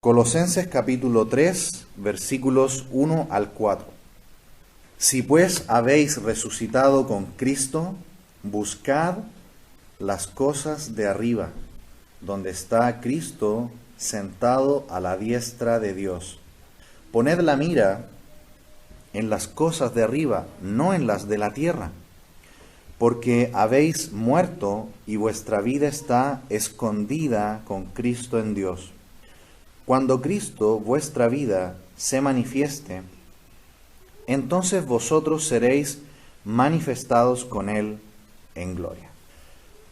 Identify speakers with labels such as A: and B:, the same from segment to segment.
A: Colosenses capítulo 3, versículos 1 al 4. Si pues habéis resucitado con Cristo, buscad las cosas de arriba, donde está Cristo sentado a la diestra de Dios. Poned la mira en las cosas de arriba, no en las de la tierra, porque habéis muerto y vuestra vida está escondida con Cristo en Dios. Cuando Cristo, vuestra vida, se manifieste, entonces vosotros seréis manifestados con Él en gloria.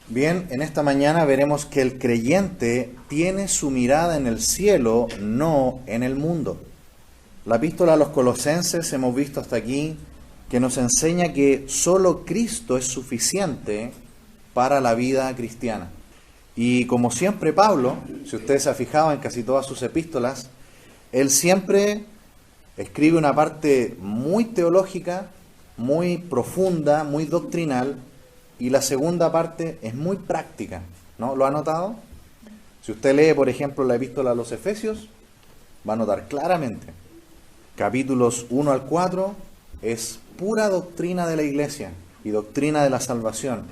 A: Bien, en esta mañana veremos que el creyente tiene su mirada en el cielo, no en el mundo. La epístola a los Colosenses hemos visto hasta aquí que nos enseña que solo Cristo es suficiente para la vida cristiana. Y como siempre Pablo, si ustedes se han fijado en casi todas sus epístolas, él siempre escribe una parte muy teológica, muy profunda, muy doctrinal, y la segunda parte es muy práctica, ¿no? ¿Lo ha notado? Si usted lee, por ejemplo, la epístola a los Efesios, va a notar claramente, capítulos 1 al 4 es pura doctrina de la iglesia y doctrina de la salvación,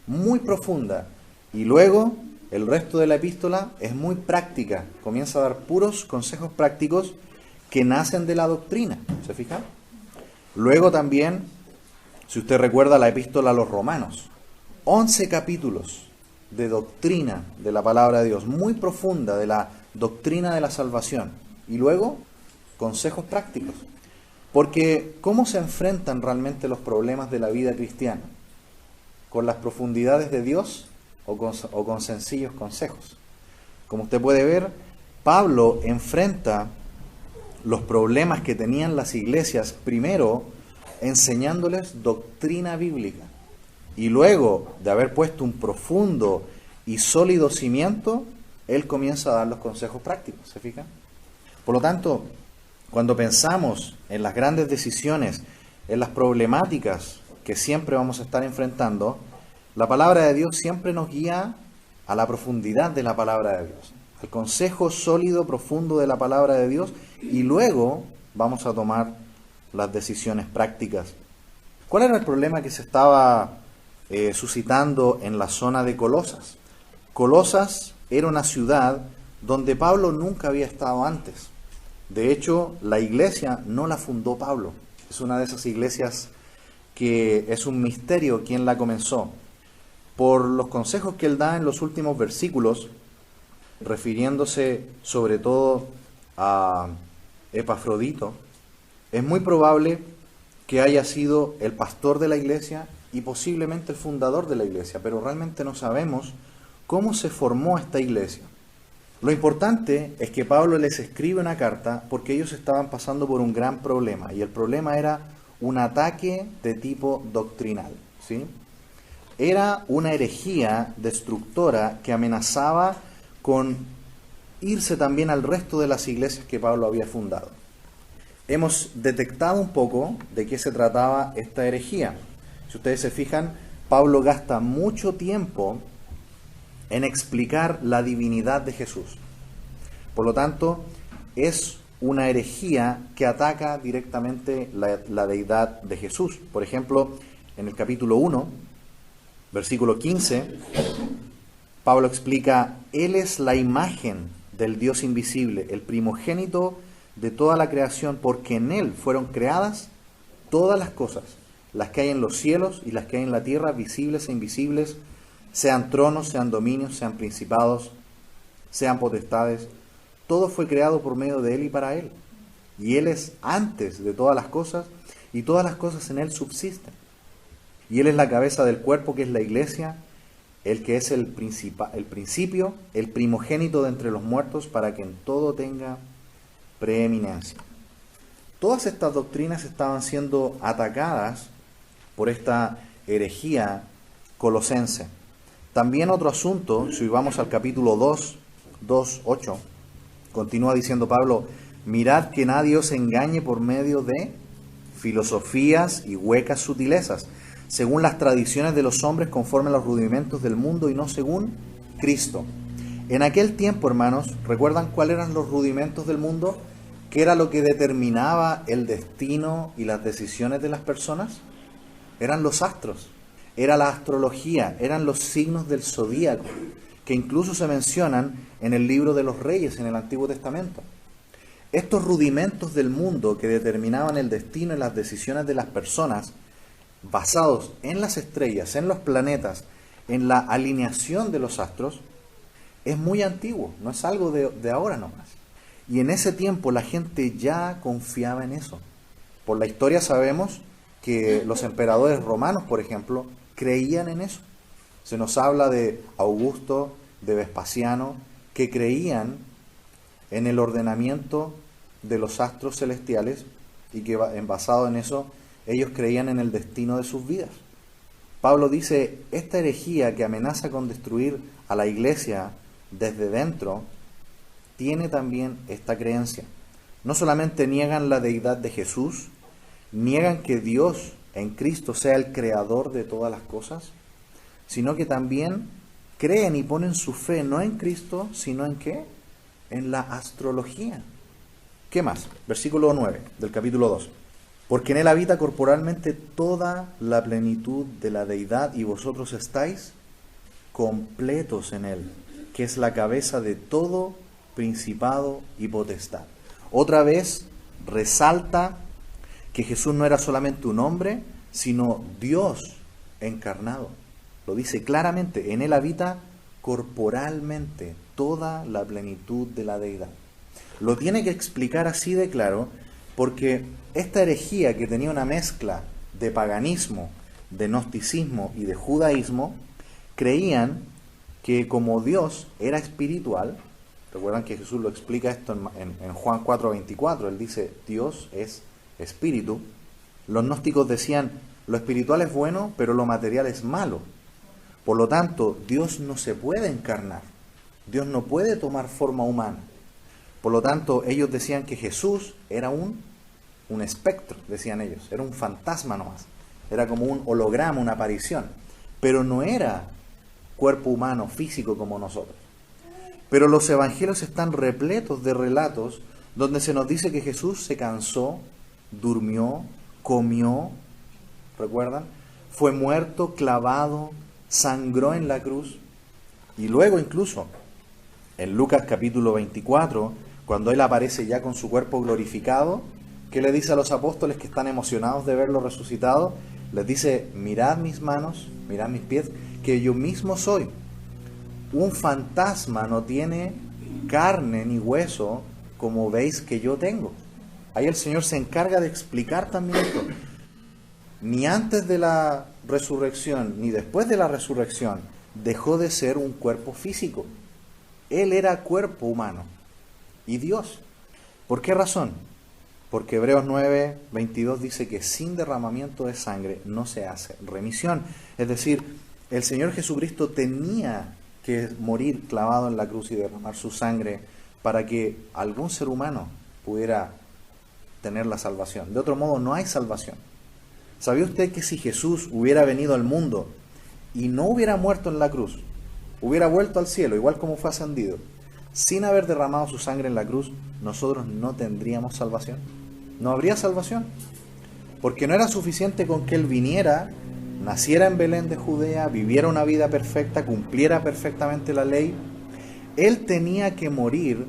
A: muy profunda. Y luego, el resto de la epístola es muy práctica, comienza a dar puros consejos prácticos que nacen de la doctrina, ¿se fija? Luego también, si usted recuerda la epístola a los Romanos, 11 capítulos de doctrina de la palabra de Dios, muy profunda de la doctrina de la salvación. Y luego, consejos prácticos. Porque, ¿cómo se enfrentan realmente los problemas de la vida cristiana? ¿Con las profundidades de Dios o con sencillos consejos? Como usted puede ver, Pablo enfrenta los problemas que tenían las iglesias primero enseñándoles doctrina bíblica. Y luego de haber puesto un profundo y sólido cimiento, él comienza a dar los consejos prácticos, ¿se fijan? Por lo tanto, cuando pensamos en las grandes decisiones, en las problemáticas que siempre vamos a estar enfrentando, la palabra de Dios siempre nos guía a la profundidad de la palabra de Dios, al consejo sólido, profundo de la palabra de Dios, y luego vamos a tomar las decisiones prácticas. ¿Cuál era el problema que se estaba suscitando en la zona de Colosas? Colosas era una ciudad donde Pablo nunca había estado antes. De hecho, la iglesia no la fundó Pablo. Es una de esas iglesias que es un misterio quién la comenzó. Por los consejos que él da en los últimos versículos, refiriéndose sobre todo a Epafrodito, es muy probable que haya sido el pastor de la iglesia y posiblemente el fundador de la iglesia, pero realmente no sabemos cómo se formó esta iglesia. Lo importante es que Pablo les escribe una carta porque ellos estaban pasando por un gran problema, y el problema era un ataque de tipo doctrinal, ¿sí? Era una herejía destructora que amenazaba con irse también al resto de las iglesias que Pablo había fundado. Hemos detectado un poco de qué se trataba esta herejía. Si ustedes se fijan, Pablo gasta mucho tiempo en explicar la divinidad de Jesús. Por lo tanto, es una herejía que ataca directamente la deidad de Jesús. Por ejemplo, en el capítulo 1, versículo 15, Pablo explica: Él es la imagen del Dios invisible, el primogénito de toda la creación, porque en Él fueron creadas todas las cosas, las que hay en los cielos y las que hay en la tierra, visibles e invisibles, sean tronos, sean dominios, sean principados, sean potestades. Todo fue creado por medio de Él y para Él. Y Él es antes de todas las cosas, y todas las cosas en Él subsisten. Y Él es la cabeza del cuerpo, que es la iglesia, el que es el principio, el primogénito de entre los muertos, para que en todo tenga preeminencia. Todas estas doctrinas estaban siendo atacadas por esta herejía colosense. También otro asunto, si vamos al capítulo 2:8, continúa diciendo Pablo: mirad que nadie os engañe por medio de filosofías y huecas sutilezas, según las tradiciones de los hombres, conforme a los rudimentos del mundo y no según Cristo. En aquel tiempo, hermanos, ¿recuerdan cuáles eran los rudimentos del mundo? ¿Qué era lo que determinaba el destino y las decisiones de las personas? Eran los astros, era la astrología, eran los signos del zodíaco, que incluso se mencionan en el libro de los Reyes en el Antiguo Testamento. Estos rudimentos del mundo que determinaban el destino y las decisiones de las personas, basados en las estrellas, en los planetas, en la alineación de los astros, es muy antiguo, no es algo de ahora nomás. Y en ese tiempo la gente ya confiaba en eso. Por la historia sabemos que los emperadores romanos, por ejemplo, creían en eso. Se nos habla de Augusto, de Vespasiano, que creían en el ordenamiento de los astros celestiales y que basado en eso ellos creían en el destino de sus vidas. Pablo dice, esta herejía que amenaza con destruir a la iglesia desde dentro, tiene también esta creencia. No solamente niegan la deidad de Jesús, niegan que Dios en Cristo sea el creador de todas las cosas, sino que también creen y ponen su fe no en Cristo, sino en ¿qué? En la astrología. ¿Qué más? Versículo 9 del capítulo 2. Porque en él habita corporalmente toda la plenitud de la deidad y vosotros estáis completos en él, que es la cabeza de todo principado y potestad. Otra vez resalta que Jesús no era solamente un hombre, sino Dios encarnado. Lo dice claramente, en él habita corporalmente toda la plenitud de la deidad. Lo tiene que explicar así de claro, porque esta herejía que tenía una mezcla de paganismo, de gnosticismo y de judaísmo, creían que como Dios era espiritual, recuerdan que Jesús lo explica esto en Juan 4:24, él dice, Dios es espíritu. Los gnósticos decían, lo espiritual es bueno, pero lo material es malo. Por lo tanto, Dios no se puede encarnar, Dios no puede tomar forma humana. Por lo tanto, ellos decían que Jesús era un espectro, decían ellos, era un fantasma nomás, era como un holograma, una aparición, pero no era cuerpo humano, físico como nosotros. Pero los evangelios están repletos de relatos donde se nos dice que Jesús se cansó, durmió, comió, ¿recuerdan? Fue muerto, clavado, sangró en la cruz. Y luego incluso, en Lucas capítulo 24, cuando Él aparece ya con su cuerpo glorificado, ¿qué le dice a los apóstoles que están emocionados de verlo resucitado? Les dice, mirad mis manos, mirad mis pies, que yo mismo soy. Un fantasma no tiene carne ni hueso como veis que yo tengo. Ahí el Señor se encarga de explicar también esto. Ni antes de la resurrección, ni después de la resurrección, dejó de ser un cuerpo físico. Él era cuerpo humano y Dios. ¿Por qué razón? Porque Hebreos 9:22 dice que sin derramamiento de sangre no se hace remisión. Es decir, el Señor Jesucristo tenía que morir clavado en la cruz y derramar su sangre para que algún ser humano pudiera tener la salvación. De otro modo, no hay salvación. ¿Sabía usted que si Jesús hubiera venido al mundo y no hubiera muerto en la cruz, hubiera vuelto al cielo, igual como fue ascendido, sin haber derramado su sangre en la cruz, nosotros no tendríamos salvación? No habría salvación. Porque no era suficiente con que Él viniera, naciera en Belén de Judea, viviera una vida perfecta, cumpliera perfectamente la ley. Él tenía que morir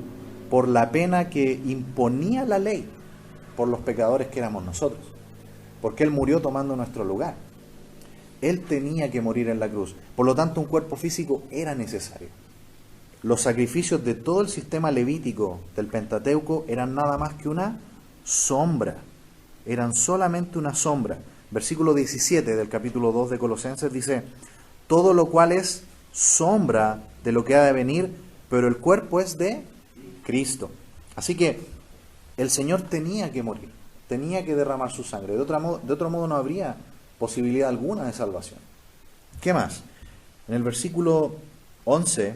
A: por la pena que imponía la ley, por los pecadores que éramos nosotros. Porque Él murió tomando nuestro lugar. Él tenía que morir en la cruz. Por lo tanto, un cuerpo físico era necesario. Los sacrificios de todo el sistema levítico del Pentateuco eran nada más que una sombra. Eran solamente una sombra. Versículo 17 del capítulo 2 de Colosenses dice, todo lo cual es sombra de lo que ha de venir, pero el cuerpo es de Cristo. Así que el Señor tenía que morir, tenía que derramar su sangre. De otro modo no habría posibilidad alguna de salvación. ¿Qué más? En el versículo 11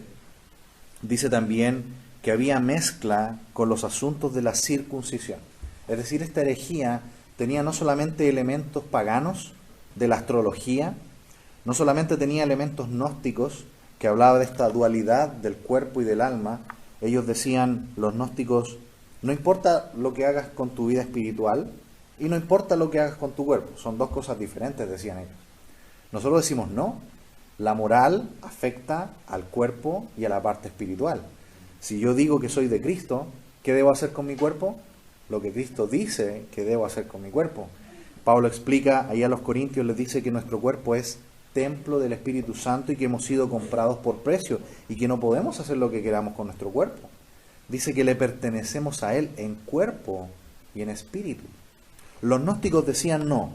A: dice también que había mezcla con los asuntos de la circuncisión. Es decir, esta herejía tenía no solamente elementos paganos de la astrología, no solamente tenía elementos gnósticos que hablaba de esta dualidad del cuerpo y del alma, ellos decían, los gnósticos, no importa lo que hagas con tu vida espiritual y no importa lo que hagas con tu cuerpo, son dos cosas diferentes, decían ellos. Nosotros decimos no, la moral afecta al cuerpo y a la parte espiritual. Si yo digo que soy de Cristo, ¿qué debo hacer con mi cuerpo? Lo que Cristo dice que debo hacer con mi cuerpo. Pablo explica ahí a los Corintios, les dice que nuestro cuerpo es templo del Espíritu Santo y que hemos sido comprados por precio y que no podemos hacer lo que queramos con nuestro cuerpo. Dice que le pertenecemos a Él en cuerpo y en espíritu. Los gnósticos decían no,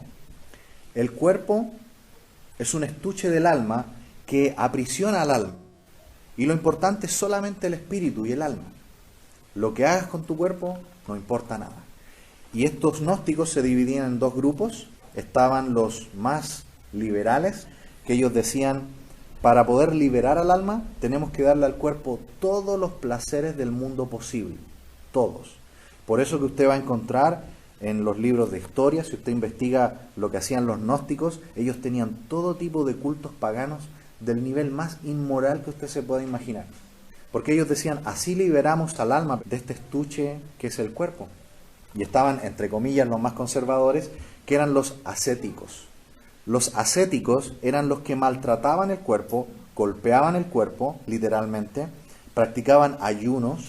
A: el cuerpo es un estuche del alma que aprisiona al alma y lo importante es solamente el espíritu y el alma. Lo que hagas con tu cuerpo no importa nada. Y estos gnósticos se dividían en dos grupos. Estaban los más liberales, que ellos decían, para poder liberar al alma, tenemos que darle al cuerpo todos los placeres del mundo posible. Todos. Por eso que usted va a encontrar en los libros de historia, si usted investiga lo que hacían los gnósticos, ellos tenían todo tipo de cultos paganos del nivel más inmoral que usted se pueda imaginar. Porque ellos decían, así liberamos al alma de este estuche que es el cuerpo. Y estaban, entre comillas, los más conservadores, que eran los ascéticos. Los ascéticos eran los que maltrataban el cuerpo, golpeaban el cuerpo, literalmente, practicaban ayunos,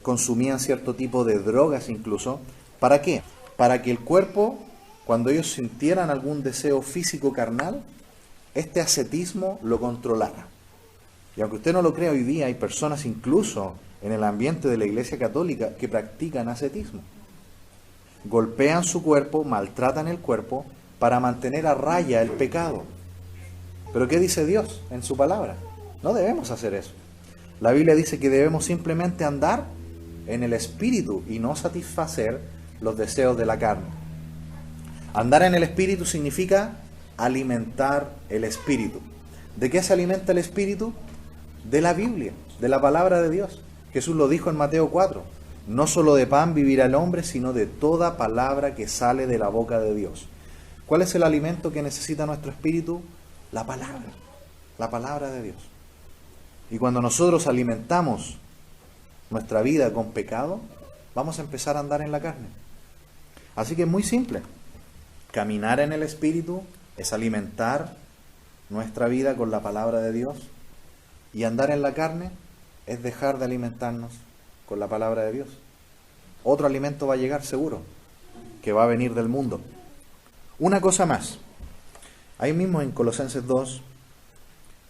A: consumían cierto tipo de drogas incluso. ¿Para qué? Para que el cuerpo, cuando ellos sintieran algún deseo físico carnal, este ascetismo lo controlara. Y aunque usted no lo crea, hoy día hay personas incluso en el ambiente de la Iglesia Católica que practican ascetismo. Golpean su cuerpo, maltratan el cuerpo para mantener a raya el pecado. ¿Pero qué dice Dios en su palabra? No debemos hacer eso. La Biblia dice que debemos simplemente andar en el Espíritu y no satisfacer los deseos de la carne. Andar en el Espíritu significa alimentar el Espíritu. ¿De qué se alimenta el Espíritu? De la Biblia, de la palabra de Dios. Jesús lo dijo en Mateo 4. No solo de pan vivirá el hombre, sino de toda palabra que sale de la boca de Dios. ¿Cuál es el alimento que necesita nuestro espíritu? La palabra de Dios. Y cuando nosotros alimentamos nuestra vida con pecado, vamos a empezar a andar en la carne. Así que es muy simple. Caminar en el espíritu es alimentar nuestra vida con la palabra de Dios. Y andar en la carne es dejar de alimentarnos con la palabra de Dios. Otro alimento va a llegar seguro, que va a venir del mundo. Una cosa más. Ahí mismo en Colosenses 2,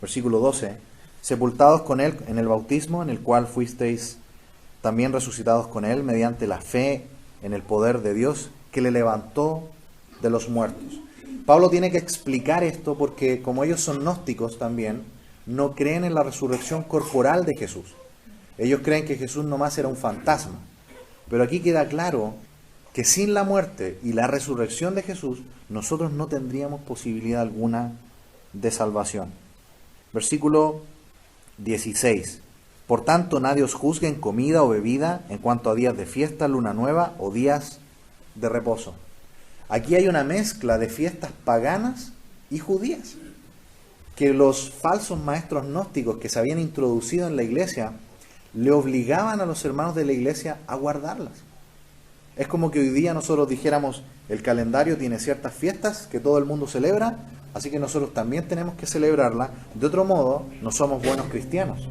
A: versículo 12, sepultados con Él en el bautismo, en el cual fuisteis también resucitados con Él mediante la fe en el poder de Dios que le levantó de los muertos. Pablo tiene que explicar esto porque como ellos son gnósticos también, no creen en la resurrección corporal de Jesús. Ellos creen que Jesús nomás era un fantasma. Pero aquí queda claro que sin la muerte y la resurrección de Jesús, nosotros no tendríamos posibilidad alguna de salvación. Versículo 16. Por tanto, nadie os juzgue en comida o bebida, en cuanto a días de fiesta, luna nueva o días de reposo. Aquí hay una mezcla de fiestas paganas y judías, que los falsos maestros gnósticos que se habían introducido en la iglesia le obligaban a los hermanos de la iglesia a guardarlas. Es como que hoy día nosotros dijéramos, el calendario tiene ciertas fiestas que todo el mundo celebra, así que nosotros también tenemos que celebrarla. De otro modo, no somos buenos cristianos.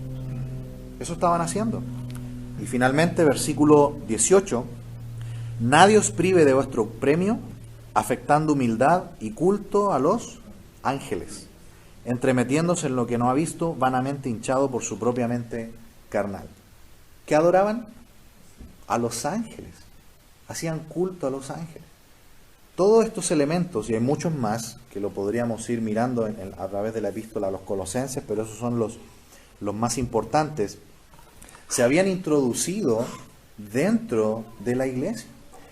A: Eso estaban haciendo. Y finalmente, versículo 18, nadie os prive de vuestro premio, afectando humildad y culto a los ángeles, entremetiéndose en lo que no ha visto, vanamente hinchado por su propia mente carnal. ¿Qué adoraban? A los ángeles. Hacían culto a los ángeles. Todos estos elementos, y hay muchos más, que lo podríamos ir mirando a través de la epístola a los Colosenses, pero esos son los más importantes, se habían introducido dentro de la iglesia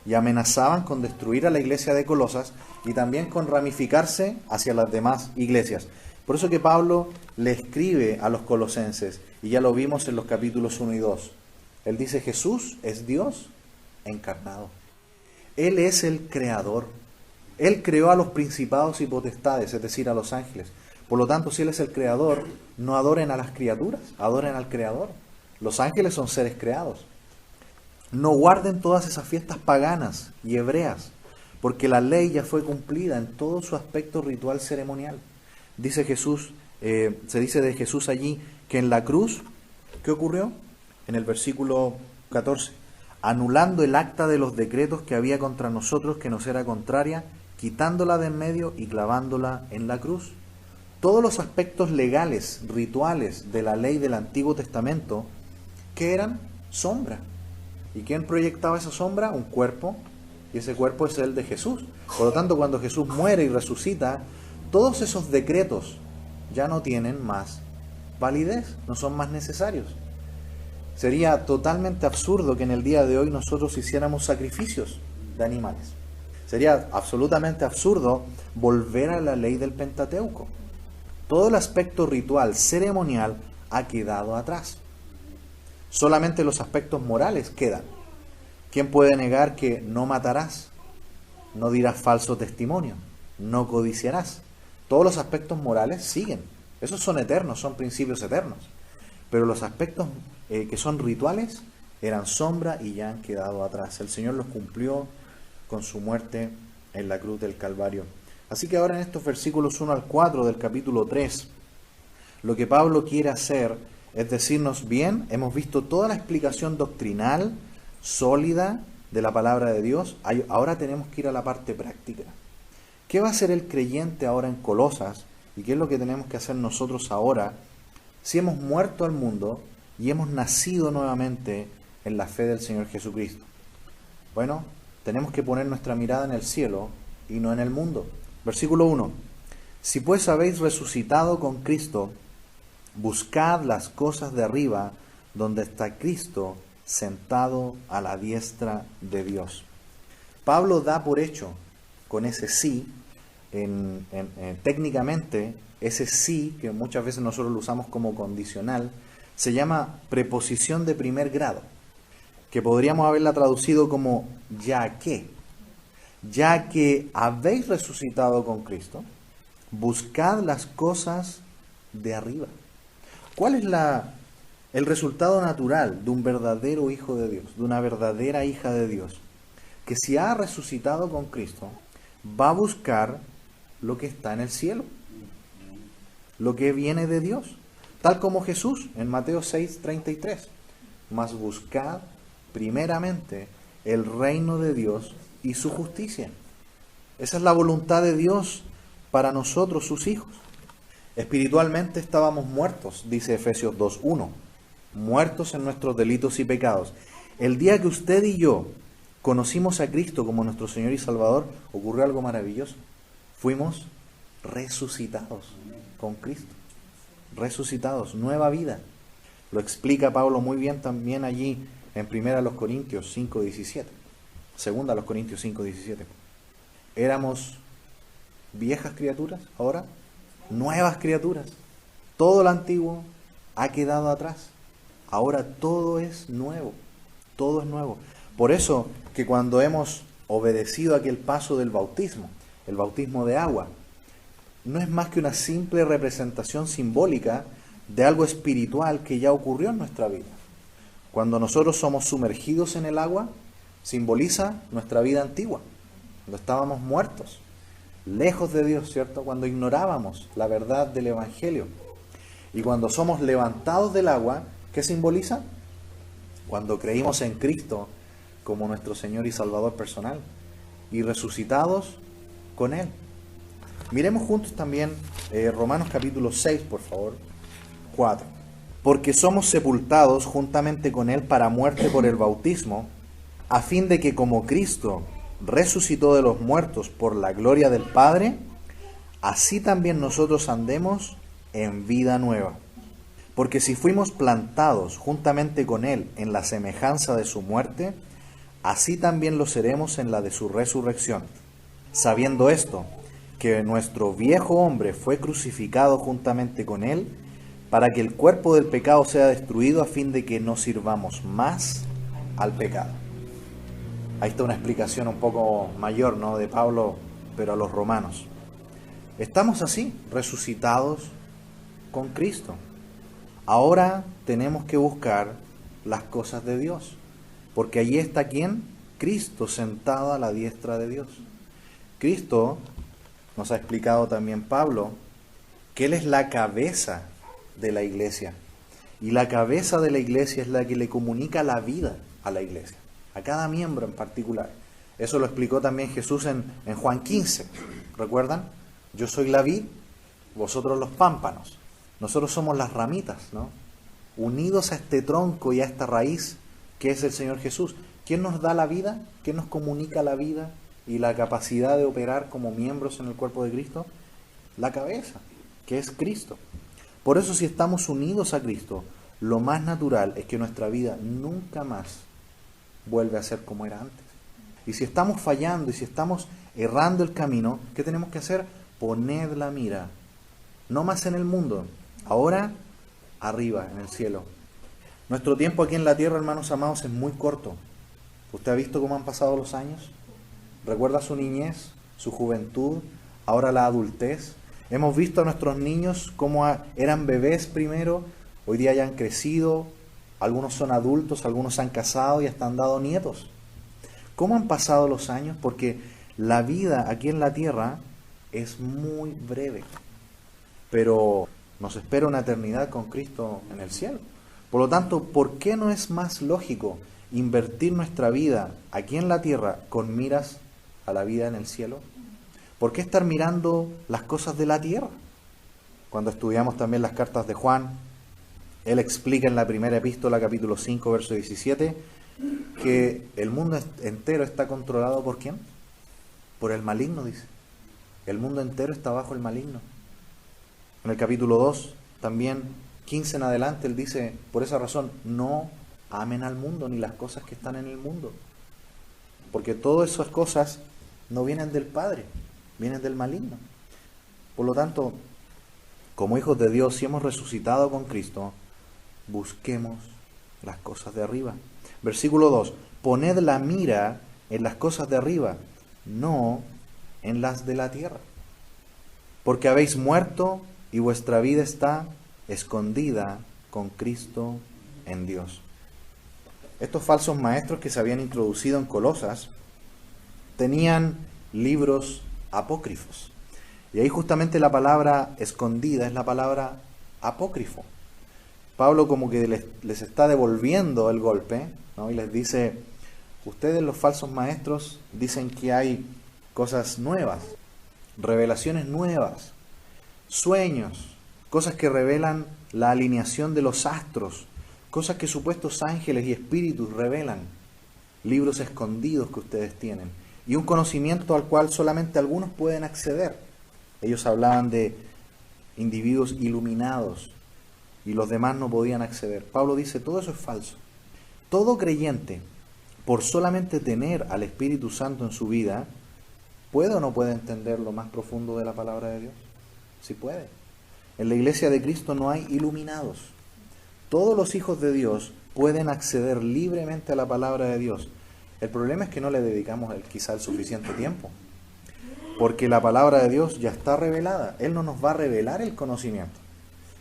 A: y amenazaban con destruir a la iglesia de Colosas y también con ramificarse hacia las demás iglesias. Por eso que Pablo le escribe a los colosenses, y ya lo vimos en los capítulos 1 y 2. Él dice, Jesús es Dios encarnado. Él es el creador. Él creó a los principados y potestades, es decir, a los ángeles. Por lo tanto, si Él es el creador, no adoren a las criaturas, adoren al creador. Los ángeles son seres creados. No guarden todas esas fiestas paganas y hebreas, porque la ley ya fue cumplida en todo su aspecto ritual ceremonial. Dice Jesús, se dice de Jesús allí que en la cruz, ¿qué ocurrió? En el versículo 14, anulando el acta de los decretos que había contra nosotros, que nos era contraria, quitándola de en medio y clavándola en la cruz. Todos los aspectos legales, rituales de la ley del Antiguo Testamento, ¿qué eran? Sombra. ¿Y quién proyectaba esa sombra? Un cuerpo, y ese cuerpo es el de Jesús. Por lo tanto, cuando Jesús muere y resucita, todos esos decretos ya no tienen más validez, no son más necesarios. Sería totalmente absurdo que en el día de hoy nosotros hiciéramos sacrificios de animales. Sería absolutamente absurdo volver a la ley del Pentateuco. Todo el aspecto ritual, ceremonial, ha quedado atrás. Solamente los aspectos morales quedan. ¿Quién puede negar que no matarás? No dirás falso testimonio, no codiciarás. Todos los aspectos morales siguen. Esos son eternos, son principios eternos. Pero los aspectos que son rituales eran sombra y ya han quedado atrás. El Señor los cumplió con su muerte en la cruz del Calvario. Así que ahora en estos versículos 1 al 4 del capítulo 3, lo que Pablo quiere hacer es decirnos, bien, hemos visto toda la explicación doctrinal, sólida de la palabra de Dios, ahora tenemos que ir a la parte práctica. ¿Qué va a hacer el creyente ahora en Colosas? ¿Y qué es lo que tenemos que hacer nosotros ahora si hemos muerto al mundo y hemos nacido nuevamente en la fe del Señor Jesucristo? Bueno, tenemos que poner nuestra mirada en el cielo y no en el mundo. Versículo 1. Si pues habéis resucitado con Cristo, buscad las cosas de arriba, donde está Cristo sentado a la diestra de Dios. Pablo da por hecho, con ese sí, técnicamente, ese sí, que muchas veces nosotros lo usamos como condicional, se llama preposición de primer grado, que podríamos haberla traducido como ya que habéis resucitado con Cristo, buscad las cosas de arriba. ¿Cuál es el resultado natural de un verdadero hijo de Dios, de una verdadera hija de Dios? Que si ha resucitado con Cristo, va a buscar lo que está en el cielo, lo que viene de Dios, tal como Jesús en Mateo 6:33. Mas buscad primeramente el reino de Dios y su justicia. Esa es la voluntad de Dios para nosotros, sus hijos. Espiritualmente estábamos muertos, dice Efesios 2:1, muertos en nuestros delitos y pecados. El día que usted y yo conocimos a Cristo como nuestro Señor y Salvador, ocurrió algo maravilloso. Fuimos resucitados con Cristo. Resucitados, nueva vida. Lo explica Pablo muy bien también allí en 1 Corintios 5:17. 2 Corintios 5:17. Éramos viejas criaturas, ahora nuevas criaturas. Todo lo antiguo ha quedado atrás. Ahora todo es nuevo. Todo es nuevo. Por eso que cuando hemos obedecido aquel paso del bautismo, el bautismo de agua, no es más que una simple representación simbólica de algo espiritual que ya ocurrió en nuestra vida. Cuando nosotros somos sumergidos en el agua, simboliza nuestra vida antigua, cuando estábamos muertos, lejos de Dios, ¿cierto? Cuando ignorábamos la verdad del Evangelio. Y cuando somos levantados del agua, ¿qué simboliza? Cuando creímos en Cristo como nuestro Señor y Salvador personal y resucitados con Él. Miremos juntos también Romanos capítulo 6, por favor, 4. Porque somos sepultados juntamente con Él para muerte por el bautismo, a fin de que como Cristo resucitó de los muertos por la gloria del Padre, así también nosotros andemos en vida nueva. Porque si fuimos plantados juntamente con Él en la semejanza de su muerte, así también lo seremos en la de su resurrección. Sabiendo esto, que nuestro viejo hombre fue crucificado juntamente con Él, para que el cuerpo del pecado sea destruido, a fin de que no sirvamos más al pecado. Ahí está una explicación un poco mayor, ¿no?, de Pablo, pero a los romanos. Estamos así, resucitados con Cristo. Ahora tenemos que buscar las cosas de Dios, porque allí está ¿quién? Cristo sentado a la diestra de Dios. Cristo, nos ha explicado también Pablo, que Él es la cabeza de la iglesia. Y la cabeza de la iglesia es la que le comunica la vida a la iglesia, a cada miembro en particular. Eso lo explicó también Jesús en Juan 15. ¿Recuerdan? Yo soy la vid, vosotros los pámpanos. Nosotros somos las ramitas, ¿no? Unidos a este tronco y a esta raíz que es el Señor Jesús. ¿Quién nos da la vida? ¿Quién nos comunica la vida y la capacidad de operar como miembros en el cuerpo de Cristo? La cabeza, que es Cristo. Por eso, si estamos unidos a Cristo, lo más natural es que nuestra vida nunca más vuelve a ser como era antes. Y si estamos fallando y si estamos errando el camino, ¿qué tenemos que hacer? Poned la mira, no más en el mundo, ahora arriba, en el cielo. Nuestro tiempo aquí en la tierra, hermanos amados, es muy corto. ¿Usted ha visto cómo han pasado los años? ¿Recuerda su niñez, su juventud, ahora la adultez? Hemos visto a nuestros niños cómo eran bebés primero, hoy día ya han crecido, algunos son adultos, algunos se han casado y hasta han dado nietos. ¿Cómo han pasado los años? Porque la vida aquí en la tierra es muy breve, pero nos espera una eternidad con Cristo en el cielo. Por lo tanto, ¿por qué no es más lógico invertir nuestra vida aquí en la tierra con miras a la vida en el cielo? ¿Por qué estar mirando las cosas de la tierra? Cuando estudiamos también las cartas de Juan, él explica en la primera epístola, capítulo 5, verso 17, que el mundo entero está controlado ¿por quién? Por el maligno, dice. El mundo entero está bajo el maligno. En el capítulo 2, también 15 en adelante, él dice, por esa razón, no amen al mundo ni las cosas que están en el mundo. Porque todas esas cosas no vienen del Padre, vienen del maligno. Por lo tanto, como hijos de Dios, si hemos resucitado con Cristo, busquemos las cosas de arriba. Versículo 2, poned la mira en las cosas de arriba, no en las de la tierra. Porque habéis muerto y vuestra vida está escondida con Cristo en Dios. Estos falsos maestros que se habían introducido en Colosas tenían libros apócrifos. Y ahí justamente la palabra escondida es la palabra apócrifo. Pablo como que les está devolviendo el golpe, ¿no? Y les dice, ustedes los falsos maestros dicen que hay cosas nuevas, revelaciones nuevas, sueños, cosas que revelan la alineación de los astros, cosas que supuestos ángeles y espíritus revelan, libros escondidos que ustedes tienen, y un conocimiento al cual solamente algunos pueden acceder. Ellos hablaban de individuos iluminados y los demás no podían acceder. Pablo dice, todo eso es falso. Todo creyente, por solamente tener al Espíritu Santo en su vida, ¿puede o no puede entender lo más profundo de la palabra de Dios? Sí puede. En la iglesia de Cristo no hay iluminados. Todos los hijos de Dios pueden acceder libremente a la palabra de Dios. El problema es que no le dedicamos quizá el suficiente tiempo. Porque la palabra de Dios ya está revelada. Él no nos va a revelar el conocimiento.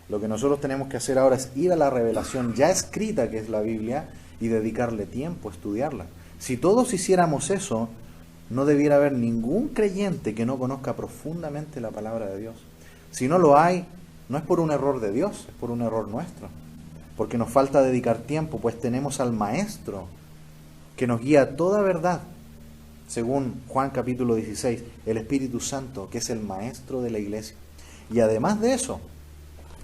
A: Lo que nosotros tenemos que hacer ahora es ir a la revelación ya escrita, que es la Biblia, y dedicarle tiempo a estudiarla. Si todos hiciéramos eso, no debiera haber ningún creyente que no conozca profundamente la palabra de Dios. Si no lo hay, no es por un error de Dios, es por un error nuestro. Porque nos falta dedicar tiempo, pues tenemos al Maestro que nos guía a toda verdad. Según Juan capítulo 16, el Espíritu Santo, que es el Maestro de la iglesia. Y además de eso,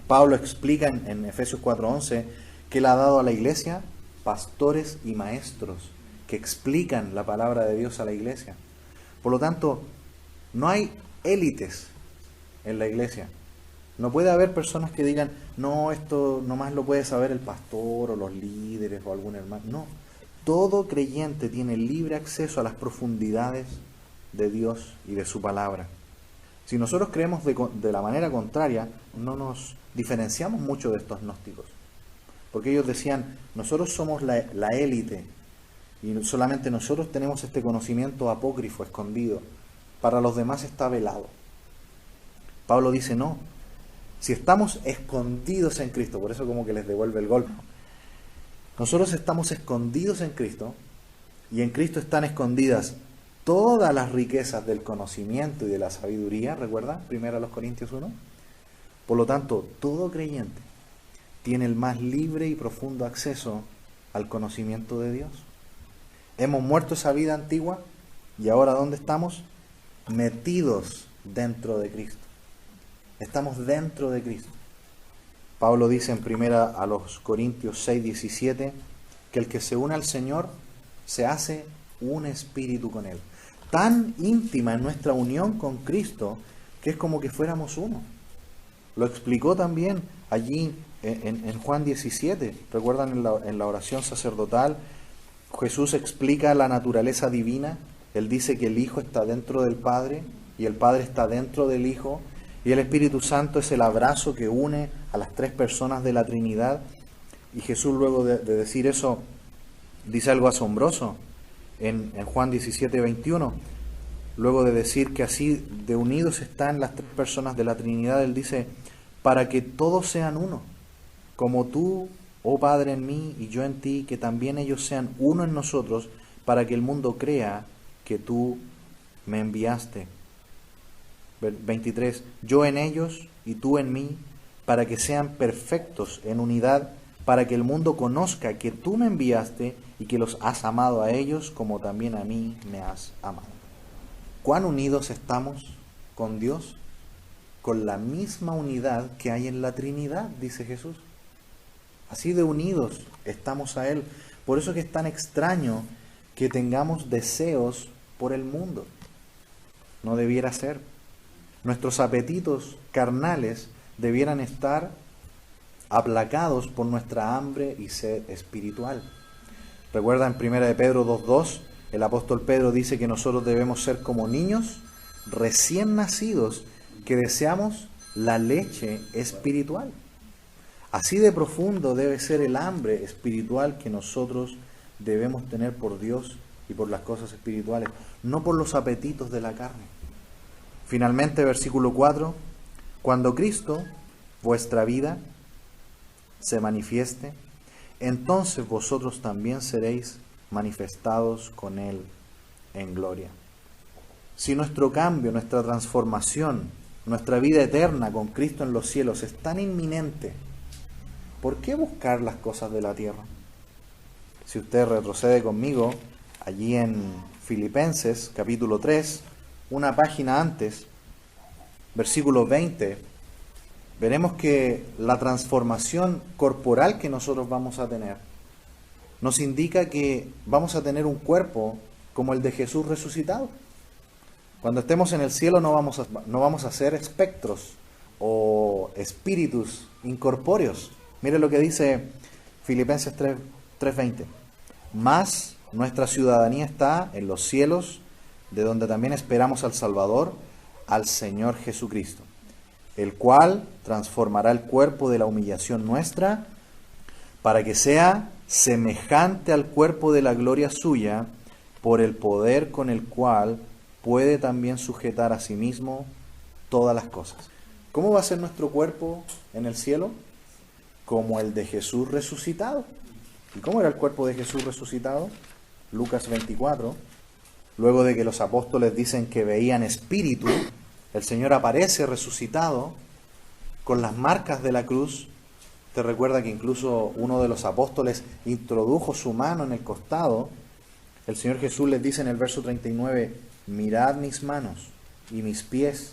A: Pablo explica en Efesios 4:11 que él ha dado a la iglesia pastores y maestros que explican la palabra de Dios a la iglesia. Por lo tanto, no hay élites en la iglesia. No puede haber personas que digan, no, esto nomás lo puede saber el pastor o los líderes o algún hermano. No, todo creyente tiene libre acceso a las profundidades de Dios y de su palabra. Si nosotros creemos de la manera contraria, no nos diferenciamos mucho de estos gnósticos. Porque ellos decían, nosotros somos la élite y solamente nosotros tenemos este conocimiento apócrifo, escondido. Para los demás está velado. Pablo dice no. Si estamos escondidos en Cristo, por eso como que les devuelve el golpe. Nosotros estamos escondidos en Cristo y en Cristo están escondidas todas las riquezas del conocimiento y de la sabiduría, ¿recuerdan? 1 Corintios 1. Por lo tanto, todo creyente tiene el más libre y profundo acceso al conocimiento de Dios. Hemos muerto esa vida antigua y ahora ¿dónde estamos? Metidos dentro de Cristo. Estamos dentro de Cristo. Pablo dice en 1 Corintios 6, 17 que el que se une al Señor se hace un espíritu con Él. Tan íntima es nuestra unión con Cristo que es como que fuéramos uno. Lo explicó también allí en Juan 17. ¿Recuerdan en la oración sacerdotal? Jesús explica la naturaleza divina. Él dice que el Hijo está dentro del Padre y el Padre está dentro del Hijo. Y el Espíritu Santo es el abrazo que une a las tres personas de la Trinidad. Y Jesús luego de decir eso, dice algo asombroso en Juan 17, 21. Luego de decir que así de unidos están las tres personas de la Trinidad, Él dice, para que todos sean uno, como tú, oh Padre, en mí y yo en ti, que también ellos sean uno en nosotros, para que el mundo crea que tú me enviaste. 23. Yo en ellos y tú en mí, para que sean perfectos en unidad, para que el mundo conozca que tú me enviaste y que los has amado a ellos como también a mí me has amado. ¿Cuán unidos estamos con Dios? Con la misma unidad que hay en la Trinidad, dice Jesús. Así de unidos estamos a Él. Por eso es que es tan extraño que tengamos deseos por el mundo. No debiera ser. Nuestros apetitos carnales debieran estar aplacados por nuestra hambre y sed espiritual. Recuerda en 1 Pedro 2:2, el apóstol Pedro dice que nosotros debemos ser como niños recién nacidos que deseamos la leche espiritual. Así de profundo debe ser el hambre espiritual que nosotros debemos tener por Dios y por las cosas espirituales, no por los apetitos de la carne. Finalmente, versículo 4, cuando Cristo, vuestra vida, se manifieste, entonces vosotros también seréis manifestados con Él en gloria. Si nuestro cambio, nuestra transformación, nuestra vida eterna con Cristo en los cielos es tan inminente, ¿por qué buscar las cosas de la tierra? Si usted retrocede conmigo, allí en Filipenses, capítulo 3, una página antes, versículo 20, veremos que la transformación corporal que nosotros vamos a tener nos indica que vamos a tener un cuerpo como el de Jesús resucitado. Cuando estemos en el cielo no vamos a ser espectros o espíritus incorpóreos. Mire lo que dice Filipenses 3:20. Mas nuestra ciudadanía está en los cielos, de donde también esperamos al Salvador, al Señor Jesucristo, el cual transformará el cuerpo de la humillación nuestra para que sea semejante al cuerpo de la gloria suya, por el poder con el cual puede también sujetar a sí mismo todas las cosas. ¿Cómo va a ser nuestro cuerpo en el cielo? Como el de Jesús resucitado. ¿Y cómo era el cuerpo de Jesús resucitado? Lucas 24. Luego de que los apóstoles dicen que veían espíritu, el Señor aparece resucitado con las marcas de la cruz. Te recuerda que incluso uno de los apóstoles introdujo su mano en el costado. El Señor Jesús les dice en el verso 39, mirad mis manos y mis pies,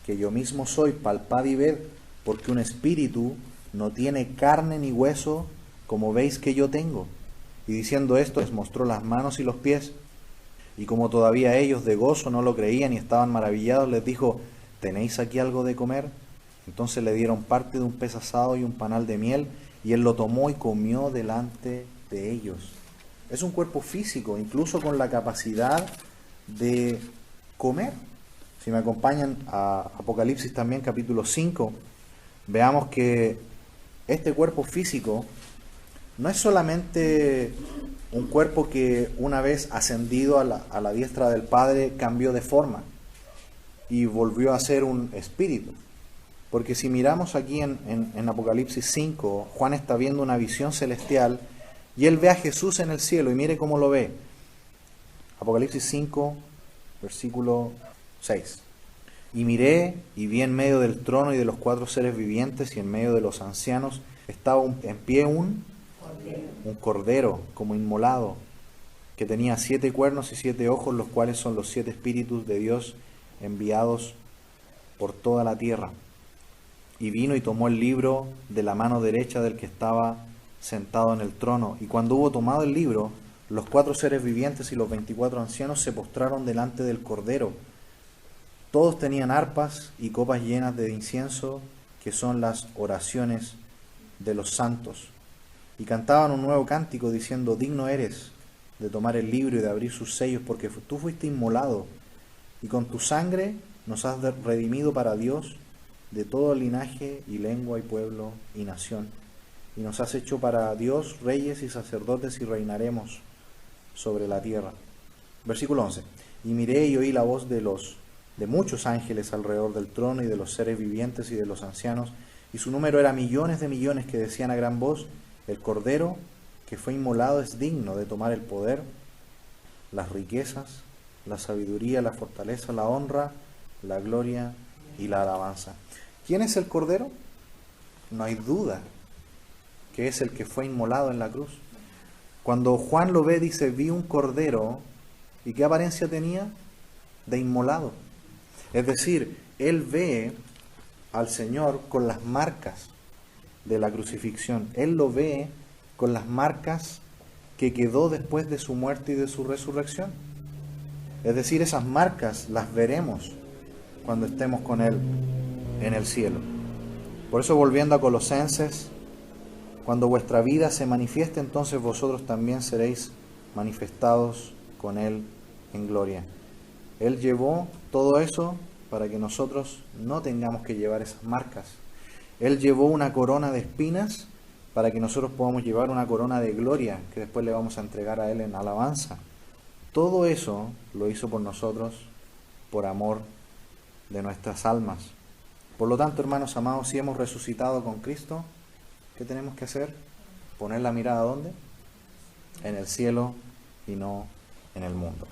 A: que yo mismo soy, palpad y ved, porque un espíritu no tiene carne ni hueso, como veis que yo tengo. Y diciendo esto, les mostró las manos y los pies. Y como todavía ellos de gozo no lo creían y estaban maravillados, les dijo, ¿tenéis aquí algo de comer? Entonces le dieron parte de un pez asado y un panal de miel, y él lo tomó y comió delante de ellos. Es un cuerpo físico, incluso con la capacidad de comer. Si me acompañan a Apocalipsis también, capítulo 5, veamos que este cuerpo físico no es solamente un cuerpo que una vez ascendido a la diestra del Padre cambió de forma y volvió a ser un espíritu. Porque si miramos aquí en Apocalipsis 5, Juan está viendo una visión celestial y él ve a Jesús en el cielo y mire cómo lo ve. Apocalipsis 5, versículo 6. Y miré y vi en medio del trono y de los 4 seres vivientes y en medio de los ancianos estaba en pie un cordero como inmolado, que tenía 7 cuernos y 7 ojos, los cuales son los 7 espíritus de Dios enviados por toda la tierra. Y vino y tomó el libro de la mano derecha del que estaba sentado en el trono. Y cuando hubo tomado el libro, los 4 seres vivientes y los 24 ancianos se postraron delante del cordero. Todos tenían arpas y copas llenas de incienso, que son las oraciones de los santos. Y cantaban un nuevo cántico diciendo: digno eres de tomar el libro y de abrir sus sellos, porque tú fuiste inmolado, y con tu sangre nos has redimido para Dios de todo linaje y lengua y pueblo y nación. Y nos has hecho para Dios reyes y sacerdotes, y reinaremos sobre la tierra. Versículo 11. Y miré y oí la voz de muchos ángeles alrededor del trono y de los seres vivientes y de los ancianos, y su número era millones de millones, que decían a gran voz: el Cordero que fue inmolado es digno de tomar el poder, las riquezas, la sabiduría, la fortaleza, la honra, la gloria y la alabanza. ¿Quién es el Cordero? No hay duda que es el que fue inmolado en la cruz. Cuando Juan lo ve, dice: vi un Cordero. ¿Y qué apariencia tenía? De inmolado. Es decir, él ve al Señor con las marcas de la crucifixión. Él lo ve con las marcas que quedó después de su muerte y de su resurrección. Es decir, esas marcas las veremos cuando estemos con Él en el cielo. Por eso, volviendo a Colosenses, cuando vuestra vida se manifieste, entonces vosotros también seréis manifestados con Él en gloria. Él llevó todo eso para que nosotros no tengamos que llevar esas marcas. Él llevó una corona de espinas para que nosotros podamos llevar una corona de gloria que después le vamos a entregar a Él en alabanza. Todo eso lo hizo por nosotros, por amor de nuestras almas. Por lo tanto, hermanos amados, si hemos resucitado con Cristo, ¿qué tenemos que hacer? Poner la mirada ¿dónde? En el cielo y no en el mundo.